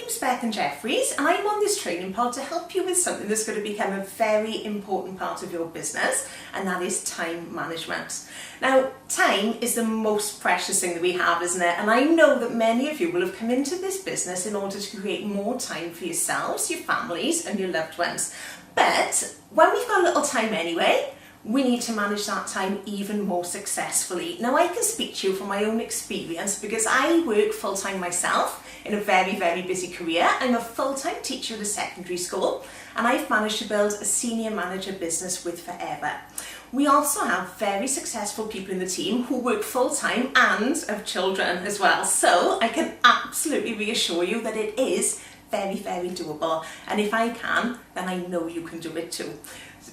name's Bethan Jeffries and I'm on this training pod to help you with something that's going to become a very important part of your business, and that is time management. Now, time is the most precious thing that we have, isn't it? And I know that many of you will have come into this business in order to create more time for yourselves, your families and your loved ones. But when we've got a little time anyway, we need to manage that time even more successfully. Now, I can speak to you from my own experience because I work full-time myself in a very, very busy career. I'm a full-time teacher at a secondary school and I've managed to build a senior manager business with forever. We also have very successful people in the team who work full-time and have children as well. So I can absolutely reassure you that it is very, very doable. And if I can, then I know you can do it too.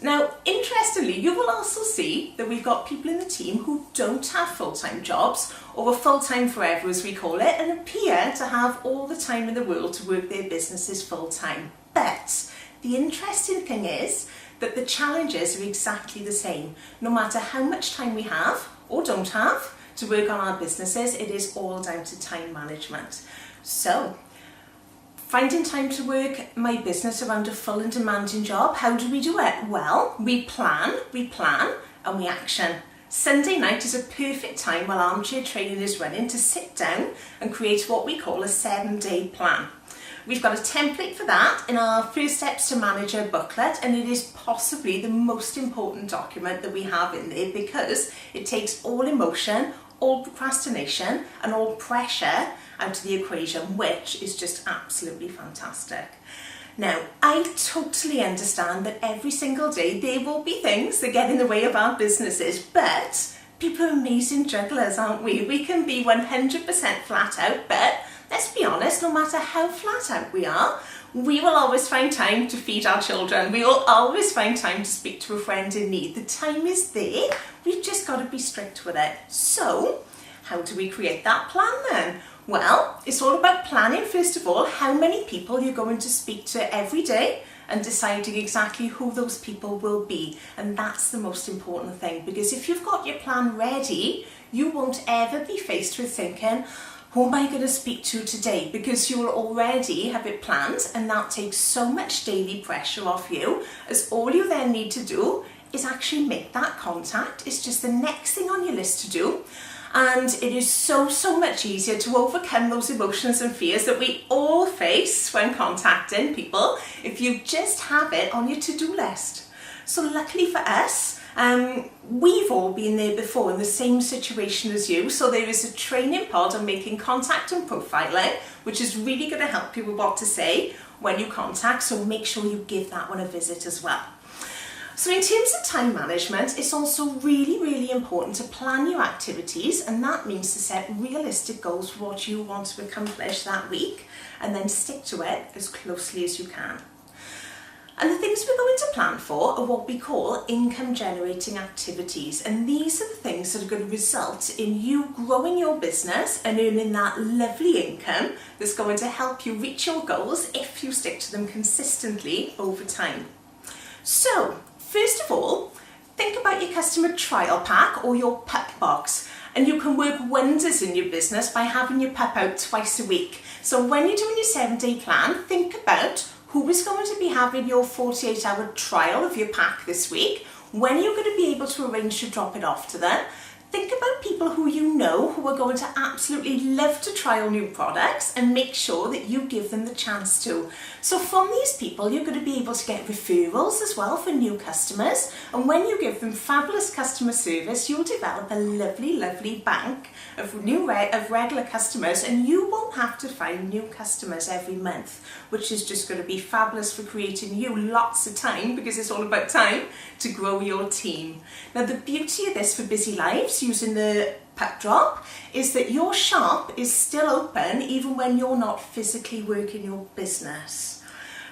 Now, interestingly, you will also see that we've got people in the team who don't have full-time jobs, or a full-time forever as we call it, and appear to have all the time in the world to work their businesses full-time. But the interesting thing is that the challenges are exactly the same. No matter how much time we have or don't have to work on our businesses, it is all down to time management. So, finding time to work my business around a full and demanding job, how do we do it? Well, we plan, and we action. Sunday night is a perfect time while armchair training is running to sit down and create what we call a 7-day plan. We've got a template for that in our First Steps to Manager booklet, and it is possibly the most important document that we have in there because it takes all emotion, all procrastination and all pressure out of the equation, which is just absolutely fantastic. Now, I totally understand that every single day there will be things that get in the way of our businesses, but people are amazing jugglers, aren't we? We can be 100% flat out, but let's be honest, no matter how flat out we are, we will always find time to feed our children. We will always find time to speak to a friend in need. The time is there. We've just got to be strict with it. So, how do we create that plan then? Well, it's all about planning, first of all, how many people you're going to speak to every day and deciding exactly who those people will be. And that's the most important thing, because if you've got your plan ready, you won't ever be faced with thinking, who am I going to speak to today? Because you'll already have it planned, and that takes so much daily pressure off you, as all you then need to do is actually make that contact. It's just the next thing on your list to do. And it is so much easier to overcome those emotions and fears that we all face when contacting people if you just have it on your to-do list. So luckily for us, we've all been there before in the same situation as you. So there is a training pod on making contact and profiling, which is really going to help you with what to say when you contact. So make sure you give that one a visit as well. So in terms of time management, it's also really important to plan your activities, and that means to set realistic goals for what you want to accomplish that week and then stick to it as closely as you can. And the things we're going to plan for are what we call income generating activities, and these are the things that are going to result in you growing your business and earning that lovely income that's going to help you reach your goals if you stick to them consistently over time. So, first of all, think about your customer trial pack or your pup box, and you can work wonders in your business by having your pup out twice a week. So when you're doing your 7-day plan, think about who is going to be having your 48-hour trial of your pack this week, when are you going to be able to arrange to drop it off to them. Think about people who you know who are going to absolutely love to trial new products and make sure that you give them the chance to. So from these people, you're going to be able to get referrals as well for new customers. And when you give them fabulous customer service, you'll develop a lovely bank of regular customers, and you won't have to find new customers every month, which is just going to be fabulous for creating you lots of time, because it's all about time to grow your team. Now, the beauty of this for busy lives using the pup drop is that your shop is still open even when you're not physically working your business.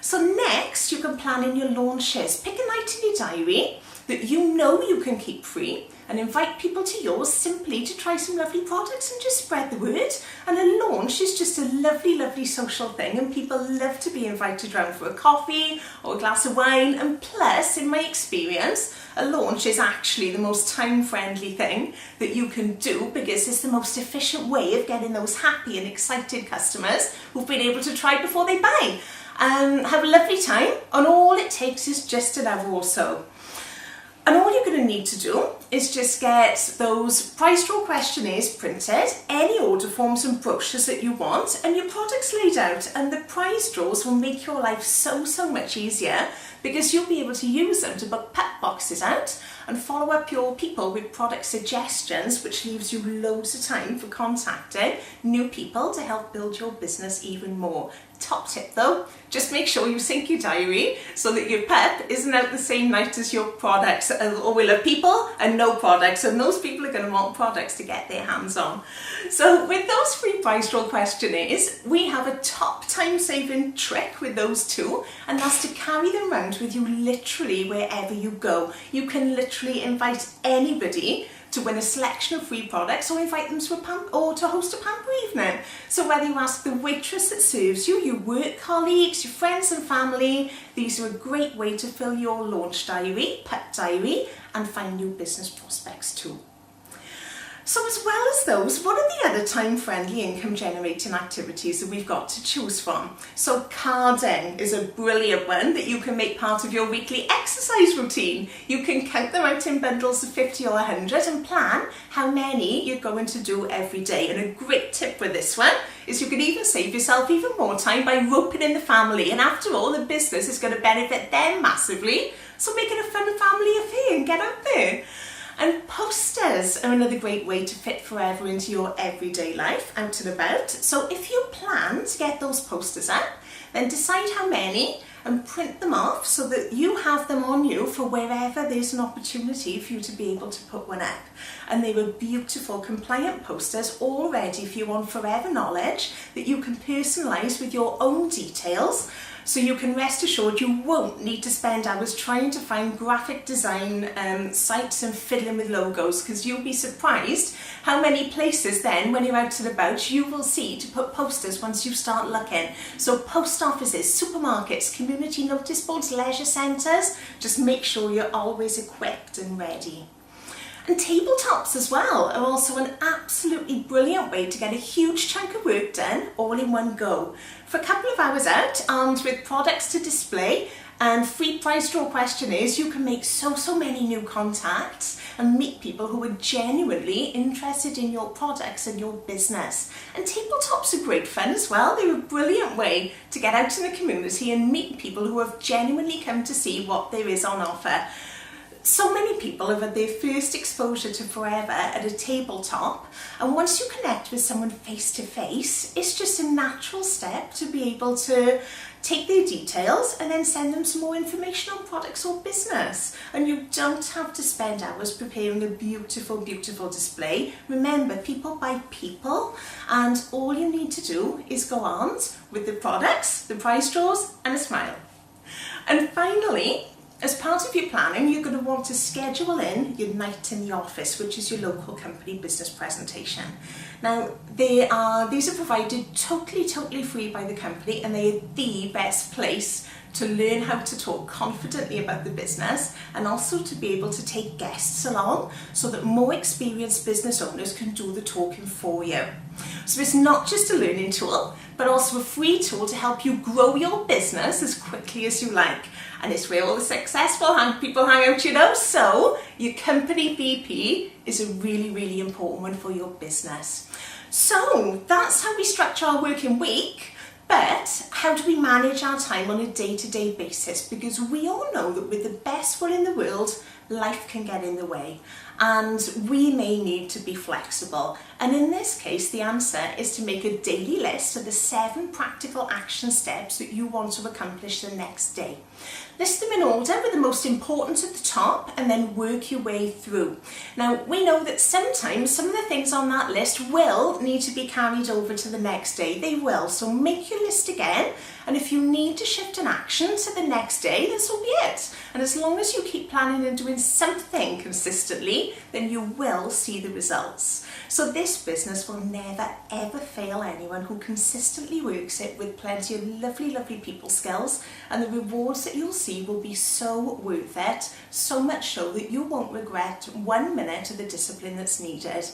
So next, you can plan in your launches. Pick a night in your diary that you know you can keep free and invite people to yours simply to try some lovely products and just spread the word. And a launch is just a lovely, lovely social thing, and people love to be invited round for a coffee or a glass of wine. And plus, in my experience, a launch is actually the most time-friendly thing that you can do, because it's the most efficient way of getting those happy and excited customers who've been able to try before they buy. Have a lovely time, and all it takes is just an hour or so. And all you're going to need to do is just get those price draw questionnaires printed, any order forms and brochures that you want, and your products laid out. And the prize draws will make your life so much easier, because you'll be able to use them to book pet boxes out and follow up your people with product suggestions, which leaves you loads of time for contacting new people to help build your business even more. Top tip though, just make sure you sync your diary so that your pep isn't out the same night as your products, or we'll have people and no products, and those people are going to want products to get their hands on. So with those free price draw questionnaires, we have a top time saving trick with those two, and that's to carry them around with you literally wherever you go. You can literally invite anybody to win a selection of free products, or invite them to to host a pamper evening. So whether you ask the waitress that serves you, your work colleagues, your friends and family, these are a great way to fill your launch diary, pep diary, and find new business prospects too. So as well as those, what are the other time-friendly income-generating activities that we've got to choose from? So carding is a brilliant one that you can make part of your weekly exercise routine. You can count them out in bundles of 50 or 100 and plan how many you're going to do every day. And a great tip with this one is you can even save yourself even more time by roping in the family. And after all, the business is going to benefit them massively. So make it a fun family affair and get out there. And posters are another great way to fit forever into your everyday life, out and about. So if you plan to get those posters up, then decide how many and print them off so that you have them on you for wherever there's an opportunity for you to be able to put one up. And they were beautiful, compliant posters all ready for you on forever knowledge that you can personalise with your own details. So you can rest assured you won't need to spend hours trying to find graphic design sites and fiddling with logos, because you'll be surprised how many places then, when you're out and about, you will see to put posters once you start looking. So post offices, supermarkets, community notice boards, leisure centres, just make sure you're always equipped and ready. And tabletops as well are also an absolutely brilliant way to get a huge chunk of work done all in one go. For a couple of hours out, armed with products to display and free price draw questionnaires, you can make so many new contacts and meet people who are genuinely interested in your products and your business. And tabletops are great fun as well. They're a brilliant way to get out in the community and meet people who have genuinely come to see what there is on offer. So many people have had their first exposure to forever at a tabletop, and once you connect with someone face to face, it's just a natural step to be able to take their details and then send them some more information on products or business. And you don't have to spend hours preparing a beautiful display. Remember, people buy people, and all you need to do is go armed with the products, the price draws, and a smile. And finally, as part of your planning, you're going to want to schedule in your night in the office, which is your local company business presentation. Now, these are provided totally free by the company, and they are the best place to learn how to talk confidently about the business, and also to be able to take guests along so that more experienced business owners can do the talking for you. So it's not just a learning tool, but also a free tool to help you grow your business as quickly as you like. And it's where all the successful people hang out, you know. So your company BP is a really important one for your business. So that's how we structure our working week. But how do we manage our time on a day-to-day basis? Because we all know that with the best will in the world, life can get in the way, and we may need to be flexible. And in this case, the answer is to make a daily list of the 7 practical action steps that you want to accomplish the next day. List them in order with the most important at the top, and then work your way through. Now, we know that sometimes some of the things on that list will need to be carried over to the next day. They will. So make your list again, and if you need to shift an action to the next day, then so be it. And as long as you keep planning and doing doing something consistently, then you will see the results. So this business will never ever fail anyone who consistently works it with plenty of lovely, lovely people skills, and the rewards that you'll see will be so worth it, so much so that you won't regret 1 minute of the discipline that's needed.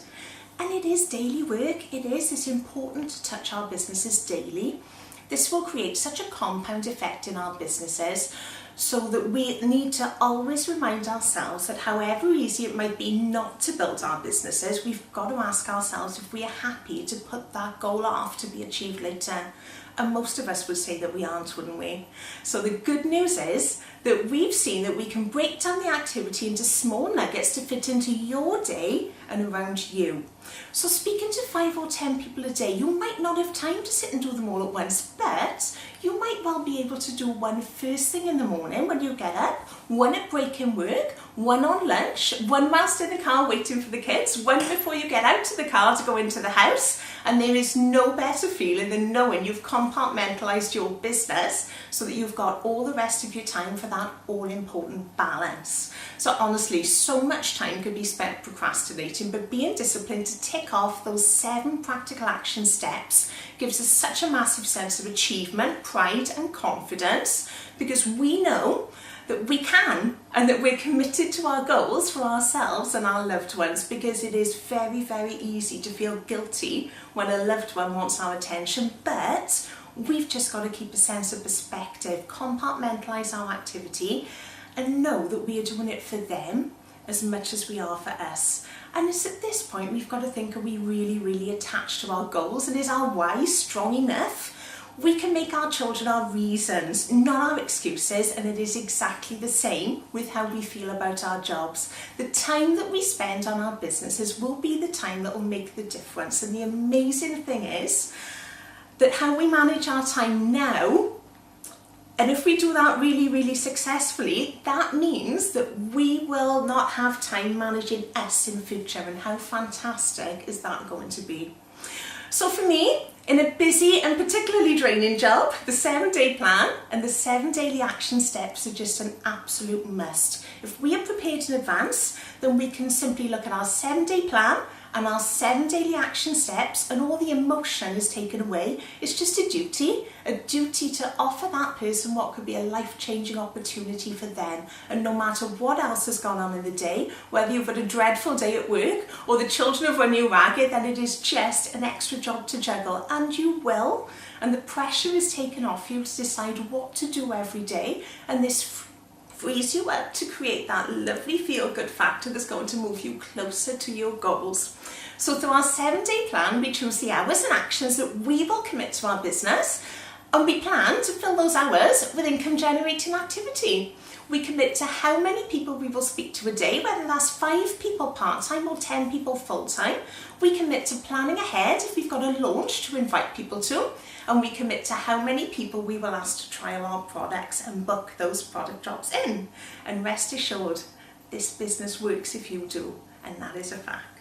And it is daily work. It's important to touch our businesses daily. This will create such a compound effect in our businesses, so that we need to always remind ourselves that however easy it might be not to build our businesses, we've got to ask ourselves if we are happy to put that goal off to be achieved later. And most of us would say that we aren't, wouldn't we? So the good news is that we've seen that we can break down the activity into small nuggets to fit into your day and around you. So speaking to 5 or 10 people a day, you might not have time to sit and do them all at once, but you might well be able to do one first thing in the morning when you get up, one at break in work, one on lunch, one whilst in the car waiting for the kids, one before you get out to the car to go into the house. And there is no better feeling than knowing you've compartmentalised your business so that you've got all the rest of your time for that all-important balance. So honestly, so much time could be spent procrastinating, but being disciplined to tick off those 7 practical action steps gives us such a massive sense of achievement, pride and confidence, because we know that we can and that we're committed to our goals for ourselves and our loved ones, because it is very, very easy to feel guilty when a loved one wants our attention, but we've just got to keep a sense of perspective, compartmentalise our activity and know that we are doing it for them as much as we are for us. And it's at this point we've got to think, are we really, really attached to our goals, and is our why strong enough? We can make our children our reasons, not our excuses, and it is exactly the same with how we feel about our jobs. The time that we spend on our businesses will be the time that will make the difference. And the amazing thing is that how we manage our time now, and if we do that really, really successfully, that means that we will not have time managing us in future. And how fantastic is that going to be? So for me, in a busy and particularly draining job, the 7-day plan and the 7 daily action steps are just an absolute must. If we are prepared in advance, then we can simply look at our 7-day plan and our 7 daily action steps, and all the emotion is taken away. It's just a duty to offer that person what could be a life-changing opportunity for them. And no matter what else has gone on in the day, whether you've had a dreadful day at work or the children have run you ragged, then it is just an extra job to juggle, and you will. And the pressure is taken off you to decide what to do every day, and this frees you up to create that lovely feel-good factor that's going to move you closer to your goals. So through our 7-day plan, we choose the hours and actions that we will commit to our business, and we plan to fill those hours with income-generating activity. We commit to how many people we will speak to a day, whether that's 5 people part-time or 10 people full-time. We commit to planning ahead if we've got a launch to invite people to, and we commit to how many people we will ask to trial our products and book those product drops in. And rest assured, this business works if you do, and that is a fact.